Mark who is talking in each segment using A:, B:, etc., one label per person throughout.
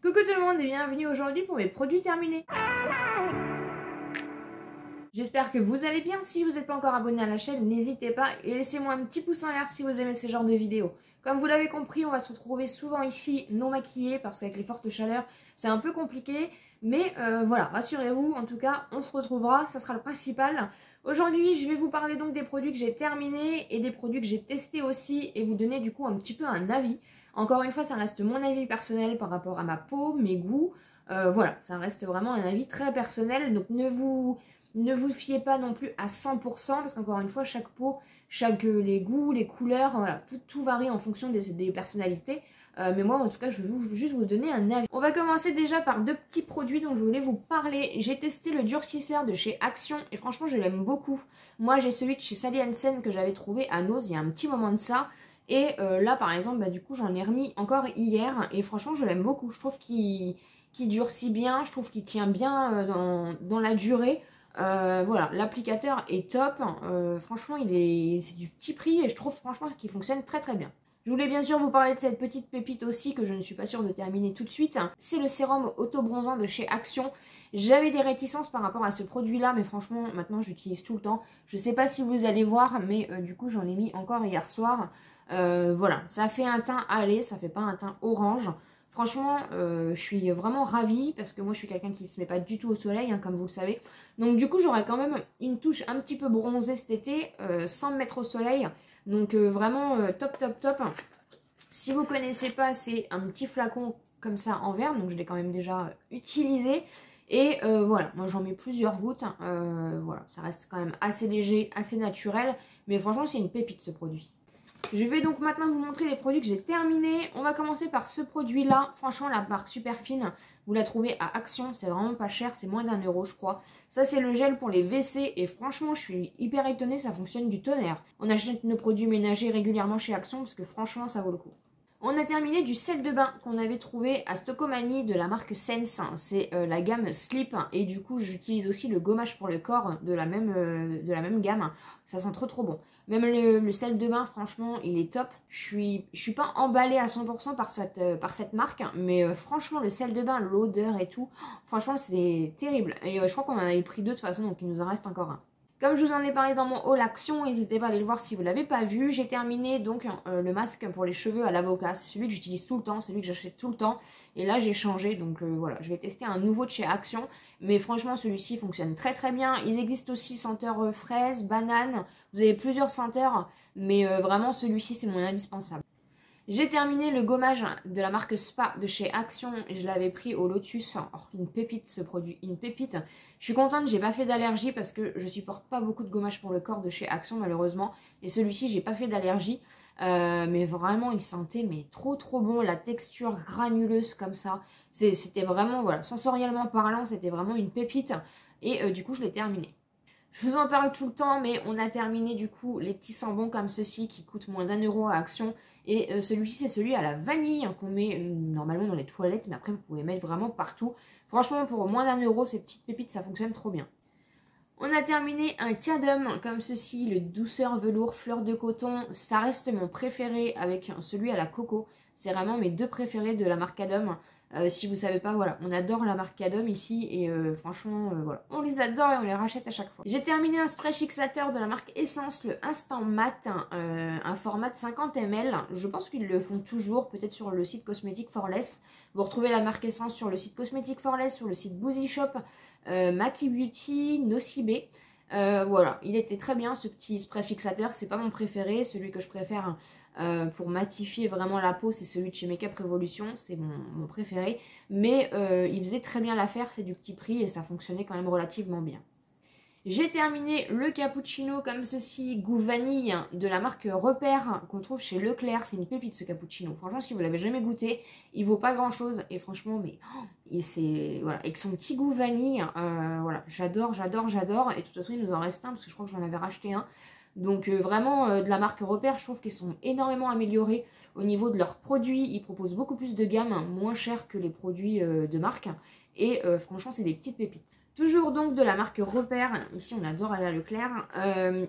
A: Coucou tout le monde et bienvenue aujourd'hui pour mes produits terminés. J'espère que vous allez bien. Si vous n'êtes pas encore abonné à la chaîne, n'hésitez pas et laissez-moi un petit pouce en l'air si vous aimez ce genre de vidéos. Comme vous l'avez compris, on va se retrouver souvent ici non maquillés parce qu'avec les fortes chaleurs, c'est un peu compliqué. Mais voilà, rassurez-vous, en tout cas, on se retrouvera, ça sera le principal. Aujourd'hui, je vais vous parler donc des produits que j'ai terminés et des produits que j'ai testés aussi et vous donner du coup un petit peu un avis. Encore une fois, ça reste mon avis personnel par rapport à ma peau, mes goûts. Voilà, ça reste vraiment un avis très personnel, donc ne vous fiez pas non plus à 100% parce qu'encore une fois, chaque peau, les goûts, les couleurs, voilà, tout varie en fonction des personnalités. Mais moi, en tout cas, je vais juste vous donner un avis. On va commencer déjà par deux petits produits dont je voulais vous parler. J'ai testé le durcisseur de chez Action et franchement, je l'aime beaucoup. Moi, j'ai celui de chez Sally Hansen que j'avais trouvé à Nose il y a un petit moment de ça. Et là, par exemple, du coup, j'en ai remis encore hier et franchement, je l'aime beaucoup. Je trouve qu'il durcit bien, je trouve qu'il tient bien dans la durée. Voilà, l'applicateur est top, franchement c'est du petit prix et je trouve franchement qu'il fonctionne très très bien. Je voulais bien sûr vous parler de cette petite pépite aussi que je ne suis pas sûre de terminer tout de suite. C'est le sérum auto-bronzant de chez Action. J'avais des réticences par rapport à ce produit là mais franchement maintenant j'utilise tout le temps. Je sais pas si vous allez voir mais du coup j'en ai mis encore hier soir. Voilà, ça fait un teint allé, ça fait pas un teint orange. Franchement, je suis vraiment ravie parce que moi je suis quelqu'un qui ne se met pas du tout au soleil, hein, comme vous le savez. Donc du coup j'aurai quand même une touche un petit peu bronzée cet été sans me mettre au soleil. Donc vraiment top top top. Si vous ne connaissez pas, c'est un petit flacon comme ça en verre, donc je l'ai quand même déjà utilisé. Et voilà, moi j'en mets plusieurs gouttes. Voilà, ça reste quand même assez léger, assez naturel. Mais franchement c'est une pépite ce produit. Je vais donc maintenant vous montrer les produits que j'ai terminés. On va commencer par ce produit-là. Franchement, la marque Superfine, vous la trouvez à Action. C'est vraiment pas cher, c'est moins d'1 € je crois. Ça, c'est le gel pour les WC et franchement, je suis hyper étonnée, ça fonctionne du tonnerre. On achète nos produits ménagers régulièrement chez Action parce que franchement, ça vaut le coup. On a terminé du sel de bain qu'on avait trouvé à Stocomanie de la marque Sense. C'est la gamme Slip et du coup j'utilise aussi le gommage pour le corps de la même gamme. Ça sent trop trop bon. Même le sel de bain, franchement, il est top. Je suis pas emballée à 100% par cette marque, mais franchement le sel de bain, l'odeur et tout, franchement c'est terrible. Et je crois qu'on en avait pris deux de toute façon, donc il nous en reste encore un. Comme je vous en ai parlé dans mon haul action, n'hésitez pas à aller le voir si vous ne l'avez pas vu. J'ai terminé donc le masque pour les cheveux à l'avocat. C'est celui que j'utilise tout le temps, celui que j'achète tout le temps. Et là j'ai changé, donc voilà, je vais tester un nouveau de chez Action. Mais franchement celui-ci fonctionne très très bien. Ils existent aussi senteurs fraises, bananes. Vous avez plusieurs senteurs, mais vraiment celui-ci c'est mon indispensable. J'ai terminé le gommage de la marque Spa de chez Action et je l'avais pris au Lotus. Oh, une pépite ce produit, une pépite. Je suis contente, j'ai pas fait d'allergie parce que je supporte pas beaucoup de gommage pour le corps de chez Action malheureusement. Et celui-ci, j'ai pas fait d'allergie. Mais vraiment, il sentait trop trop bon. La texture granuleuse comme ça. C'était vraiment, voilà, sensoriellement parlant, c'était vraiment une pépite. Et du coup, je l'ai terminé. Je vous en parle tout le temps, mais on a terminé du coup les petits sambons comme ceci qui coûtent moins d'1 € à Action. Et celui-ci, c'est celui à la vanille qu'on met normalement dans les toilettes, mais après vous pouvez mettre vraiment partout. Franchement, pour moins d'1 € ces petites pépites, ça fonctionne trop bien. On a terminé un Cadum comme ceci, le douceur velours fleur de coton. Ça reste mon préféré avec celui à la coco. C'est vraiment mes deux préférés de la marque Cadum. Si vous savez pas, voilà, on adore la marque Cadum ici et franchement, voilà, on les adore et on les rachète à chaque fois. J'ai terminé un spray fixateur de la marque Essence, le Instant Matte, un format de 50 ml. Je pense qu'ils le font toujours, peut-être sur le site Cosmetic for Less. Vous retrouvez la marque Essence sur le site Cosmetic for Less, sur le site Boozy Shop, Maki Beauty, Nocibé. Voilà, il était très bien ce petit spray fixateur, c'est pas mon préféré, celui que je préfère pour matifier vraiment la peau, c'est celui de chez Makeup Revolution, c'est mon préféré. Mais il faisait très bien l'affaire, c'est du petit prix et ça fonctionnait quand même relativement bien. J'ai terminé le cappuccino comme ceci, goût vanille de la marque Repère qu'on trouve chez Leclerc. C'est une pépite ce cappuccino. Franchement, si vous l'avez jamais goûté, il vaut pas grand chose. Et franchement, mais c'est voilà, avec son petit goût vanille, voilà, j'adore, j'adore, j'adore. Et de toute façon, il nous en reste un parce que je crois que j'en avais racheté un. Donc vraiment, de la marque Repère, je trouve qu'ils sont énormément améliorés au niveau de leurs produits. Ils proposent beaucoup plus de gamme, moins cher que les produits de marque. Et franchement, c'est des petites pépites. Toujours donc de la marque Repère, ici on adore aller à Leclerc,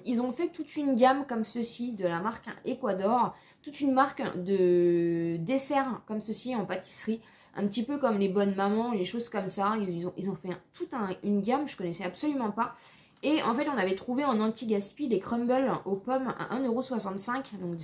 A: ils ont fait toute une gamme comme ceci de la marque Ecuador, toute une marque de desserts comme ceci en pâtisserie. un petit peu comme les bonnes mamans, les choses comme ça. Ils ont fait une gamme, je connaissais absolument pas. Et en fait, on avait trouvé en anti-gaspi des crumbles aux pommes à 1,65 €. Donc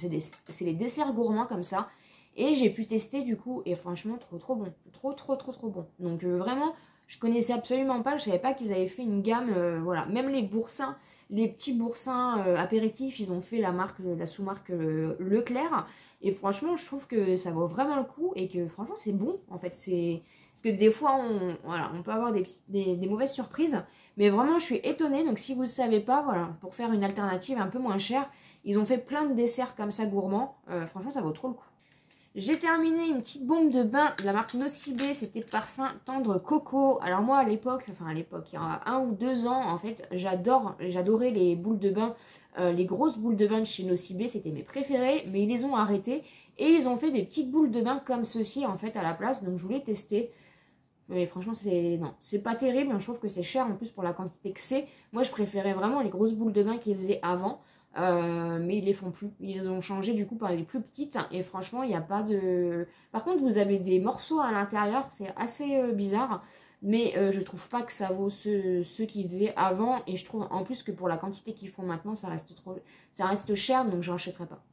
A: c'est les desserts gourmands comme ça. Et j'ai pu tester du coup, et franchement, trop bon. Trop bon. Donc vraiment, je connaissais absolument pas, je savais pas qu'ils avaient fait une gamme, voilà. Même les boursins, les petits boursins apéritifs, ils ont fait la sous-marque Leclerc. Et franchement, je trouve que ça vaut vraiment le coup et que franchement, c'est bon. En fait, parce que des fois, on peut avoir des mauvaises surprises. Mais vraiment, je suis étonnée. Donc, si vous ne savez pas, voilà, pour faire une alternative un peu moins chère, ils ont fait plein de desserts comme ça gourmands. Franchement, ça vaut trop le coup. J'ai terminé une petite bombe de bain de la marque Nocibé, c'était parfum tendre coco. Alors moi à l'époque, il y a 1 ou 2 ans en fait, j'adorais les boules de bain, les grosses boules de bain de chez Nocibé, c'était mes préférées, mais ils les ont arrêtées et ils ont fait des petites boules de bain comme ceci en fait à la place, donc je voulais tester. Mais franchement c'est pas terrible, je trouve que c'est cher en plus pour la quantité que c'est. Moi je préférais vraiment les grosses boules de bain qu'ils faisaient avant. Mais ils les font plus, ils ont changé du coup par les plus petites et franchement il n'y a pas de... Par contre vous avez des morceaux à l'intérieur, c'est assez bizarre, mais je trouve pas que ça vaut ceux qu'ils faisaient avant et je trouve en plus que pour la quantité qu'ils font maintenant ça reste cher, donc j'en achèterai pas.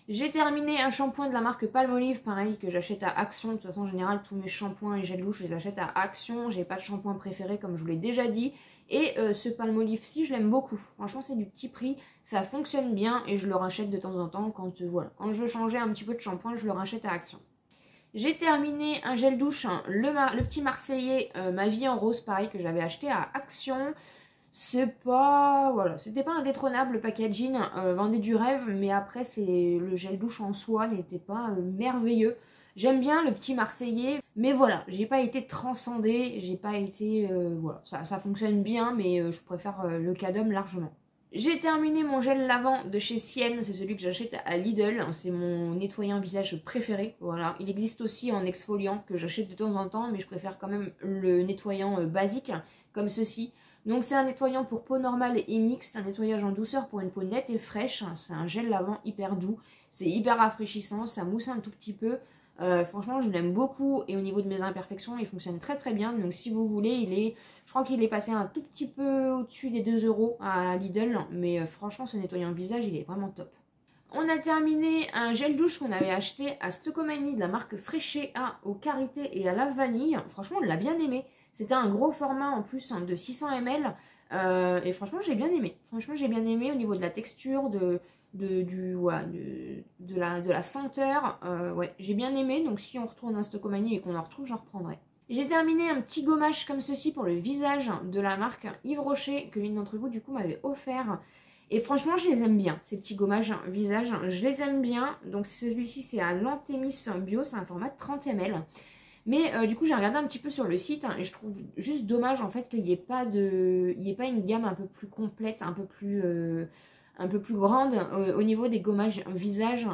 A: J'ai terminé un shampoing de la marque Palmolive, pareil, que j'achète à Action. De toute façon, en général, tous mes shampoings et gels douche, je les achète à Action. J'ai pas de shampoing préféré, comme je vous l'ai déjà dit. Et ce Palmolive-ci, je l'aime beaucoup. Franchement, c'est du petit prix, ça fonctionne bien et je le rachète de temps en temps quand, voilà, quand je veux changer un petit peu de shampoing, je le rachète à Action. J'ai terminé un gel douche, hein, le petit Marseillais, Ma Vie en Rose, pareil, que j'avais acheté à Action. C'est pas... Voilà, c'était pas indétrônable, le packaging vendait du rêve, mais après, le gel douche en soi n'était pas merveilleux. J'aime bien le petit Marseillais, mais voilà, j'ai pas été transcendée, j'ai pas été... voilà, ça fonctionne bien, mais je préfère le Cadum largement. J'ai terminé mon gel lavant de chez Sienne, c'est celui que j'achète à Lidl, c'est mon nettoyant visage préféré, voilà. Il existe aussi en exfoliant que j'achète de temps en temps, mais je préfère quand même le nettoyant basique, comme ceci. Donc c'est un nettoyant pour peau normale et mixte, un nettoyage en douceur pour une peau nette et fraîche. C'est un gel lavant hyper doux, c'est hyper rafraîchissant, ça mousse un tout petit peu. Franchement je l'aime beaucoup et au niveau de mes imperfections il fonctionne très bien. Donc si vous voulez, je crois qu'il est passé un tout petit peu au-dessus des 2 € à Lidl. Mais franchement ce nettoyant visage il est vraiment top. On a terminé un gel douche qu'on avait acheté à Stocomanie de la marque Frechéa au karité et à la vanille. Franchement on l'a bien aimé. C'était un gros format en plus de 600 ml. Et franchement j'ai bien aimé. Franchement j'ai bien aimé au niveau de la texture, de la senteur. Ouais, j'ai bien aimé. Donc si on retourne à Stocomanie et qu'on en retrouve, j'en reprendrai. J'ai terminé un petit gommage comme ceci pour le visage de la marque Yves Rocher que l'une d'entre vous du coup m'avait offert. Et franchement, je les aime bien, ces petits gommages visage, je les aime bien. Donc celui-ci, c'est à l'Antémis Bio, c'est un format de 30 ml. Mais du coup, j'ai regardé un petit peu sur le site et je trouve juste dommage en fait qu'il n'y ait pas une gamme un peu plus complète, un peu plus grande au niveau des gommages visage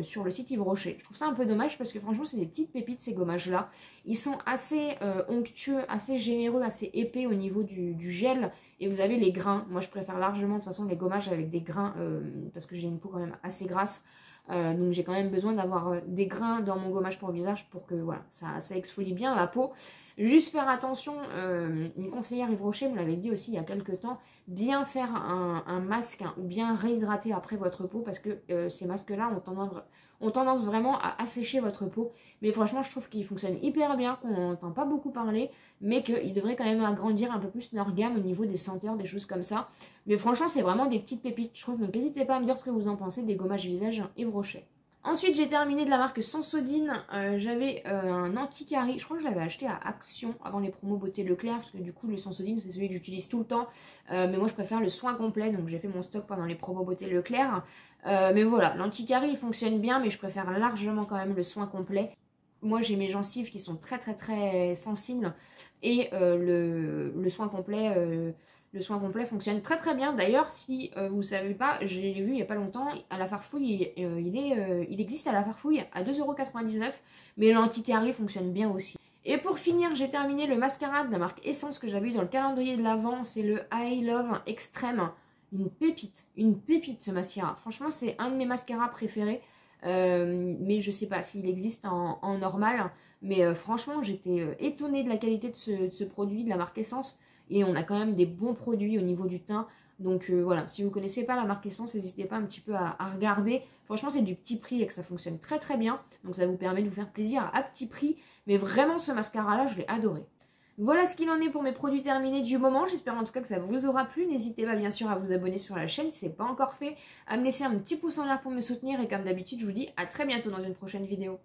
A: sur le site Yves Rocher. Je trouve ça un peu dommage parce que franchement, c'est des petites pépites ces gommages-là. Ils sont assez onctueux, assez généreux, assez épais au niveau du gel. Et vous avez les grains. Moi, je préfère largement de toute façon les gommages avec des grains parce que j'ai une peau quand même assez grasse. Donc j'ai quand même besoin d'avoir des grains dans mon gommage pour le visage pour que voilà, ça exfolie bien la peau. Juste faire attention, une conseillère Yves Rocher me l'avait dit aussi il y a quelques temps, bien faire un masque ou bien réhydrater après votre peau parce que ces masques-là ont tendance vraiment à assécher votre peau. Mais franchement, je trouve qu'ils fonctionnent hyper bien, qu'on n'entend pas beaucoup parler, mais qu'ils devraient quand même agrandir un peu plus leur gamme au niveau des senteurs, des choses comme ça. Mais franchement, c'est vraiment des petites pépites, je trouve. Donc n'hésitez pas à me dire ce que vous en pensez des gommages visage Yves Rocher. Ensuite, j'ai terminé de la marque Sensodine. J'avais un anti-carie. Je crois que je l'avais acheté à Action avant les promos Beauté Leclerc. Parce que du coup, le Sensodine, c'est celui que j'utilise tout le temps. Mais moi, je préfère le soin complet. Donc, j'ai fait mon stock pendant les promos Beauté Leclerc. Mais voilà, l'anti-carie, il fonctionne bien. Mais je préfère largement quand même le soin complet. Moi, j'ai mes gencives qui sont très sensibles. Et le soin complet... Le soin complet fonctionne très bien. D'ailleurs, si vous ne savez pas, je l'ai vu il n'y a pas longtemps, à la Farfouille, il existe à la Farfouille à 2,99 €, mais l'anti-carie fonctionne bien aussi. Et pour finir, j'ai terminé le mascara de la marque Essence que j'avais eu dans le calendrier de l'Avent, c'est le I Love Extreme. Une pépite ce mascara. Franchement, c'est un de mes mascaras préférés. mais je sais pas s'il existe en normal. Mais franchement, j'étais étonnée de la qualité de ce produit, de la marque Essence. Et on a quand même des bons produits au niveau du teint. Donc voilà, si vous ne connaissez pas la marque Essence, n'hésitez pas un petit peu à regarder. Franchement, c'est du petit prix et que ça fonctionne très très bien. Donc ça vous permet de vous faire plaisir à petit prix. Mais vraiment, ce mascara-là, je l'ai adoré. Voilà ce qu'il en est pour mes produits terminés du moment. J'espère en tout cas que ça vous aura plu. N'hésitez pas bien sûr à vous abonner sur la chaîne si ce n'est pas encore fait, à me laisser un petit pouce en l'air pour me soutenir. Et comme d'habitude, je vous dis à très bientôt dans une prochaine vidéo.